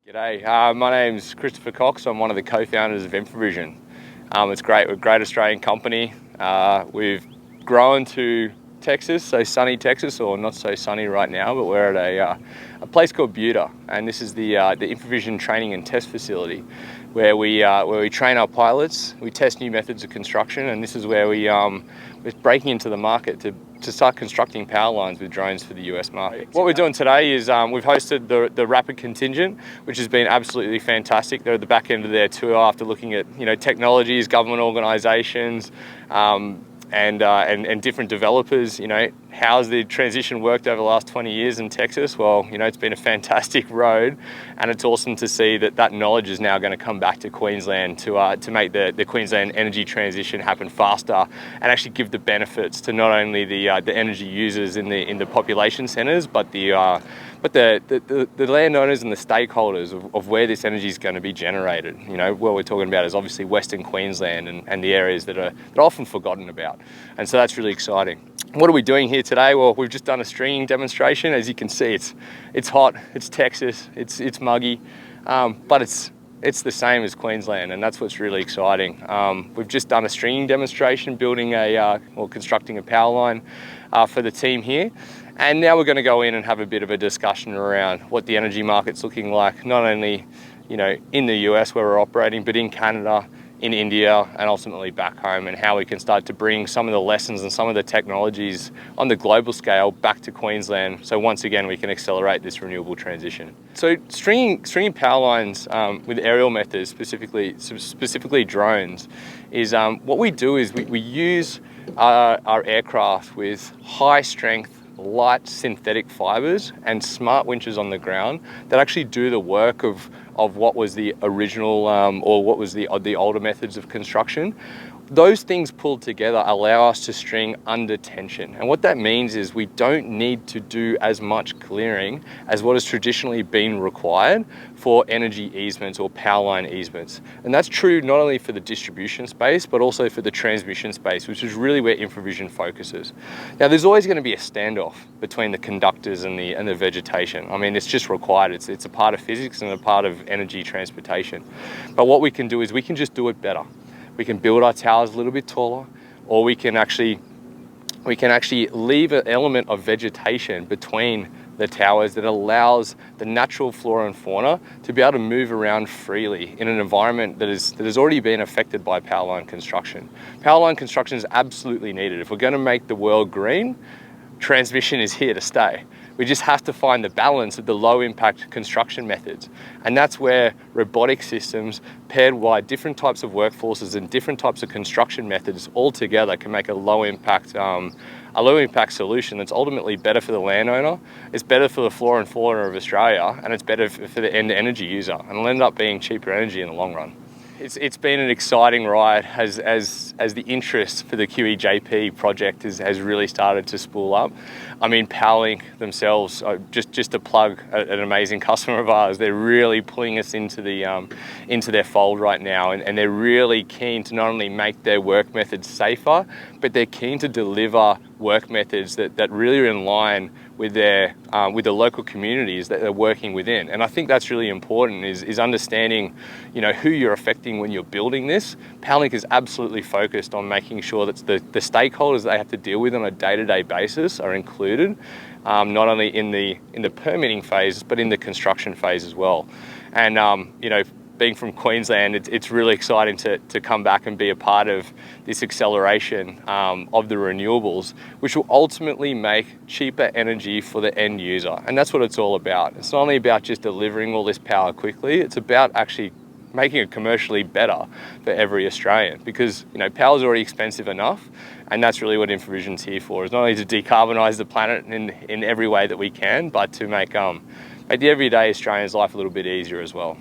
G'day, my name's Chris Cox. I'm one of the co-founders of Infravision. It's great, we're a great Australian company. We've grown to Texas, so sunny Texas, or not so sunny right now, but we're at a place called Buda, and this is the Infravision training and test facility where we train our pilots, we test new methods of construction, and this is where we're breaking into the market to start constructing power lines with drones for the US market. What we're doing today is we've hosted the RAPAD contingent, which has been absolutely fantastic. They're at the back end of their tour after looking at technologies, government organisations, and different developers. How's the transition worked over the last 20 years in Texas? Well, it's been a fantastic road, and it's awesome to see that knowledge is now going to come back to Queensland to make the Queensland energy transition happen faster and actually give the benefits to not only the energy users in the population centres, but the landowners and the stakeholders of where this energy is going to be generated. What we're talking about is obviously Western Queensland and the areas that are often forgotten about. And so that's really exciting. What are we doing here today? Well, we've just done a stringing demonstration. As you can see, it's hot, it's Texas, it's muggy, but it's the same as Queensland, and that's what's really exciting. We've just done a stringing demonstration, constructing a power line for the team here. And now we're going to go in and have a bit of a discussion around what the energy market's looking like, not only in the US where we're operating, but in Canada, in India, and ultimately back home, and how we can start to bring some of the lessons and some of the technologies on the global scale back to Queensland, so once again we can accelerate this renewable transition. So stringing power lines with aerial methods, specifically drones, is what we do is we use our aircraft with high strength, light synthetic fibers and smart winches on the ground that actually do the work of what was the original or what was the older methods of construction. Those things pulled together allow us to string under tension. And what that means is we don't need to do as much clearing as what has traditionally been required for energy easements or power line easements. And that's true not only for the distribution space, but also for the transmission space, which is really where Infravision focuses. Now, there's always going to be a standoff between the conductors and the vegetation. I mean, it's just required. It's a part of physics and a part of energy transportation. But what we can do is we can just do it better. We can build our towers a little bit taller, or we can actually leave an element of vegetation between the towers that allows the natural flora and fauna to be able to move around freely in an environment that has already been affected by power line construction. Power line construction is absolutely needed. If we're going to make the world green, transmission is here to stay. We just have to find the balance of the low impact construction methods. And that's where robotic systems paired by different types of workforces and different types of construction methods all together can make a low impact solution that's ultimately better for the landowner, it's better for the flora and fauna of Australia, and it's better for the end energy user, and it'll end up being cheaper energy in the long run. It's been an exciting ride as the interest for the QEJP project has really started to spool up. I mean, PowerLink themselves, just to plug an amazing customer of ours, they're really pulling us into their fold right now, and they're really keen to not only make their work methods safer, but they're keen to deliver work methods that really are in line with the local communities that they're working within. And I think that's really important, is understanding who you're affecting when you're building this. PowerLink is absolutely focused on making sure that the stakeholders they have to deal with on a day-to-day basis are included, not only in the permitting phase, but in the construction phase as well. And being from Queensland, it's really exciting to come back and be a part of this acceleration of the renewables, which will ultimately make cheaper energy for the end user. And that's what it's all about. It's not only about just delivering all this power quickly, it's about actually making it commercially better for every Australian, because power is already expensive enough, and that's really what Infravision's here for, is not only to decarbonise the planet in every way that we can, but to make the everyday Australian's life a little bit easier as well.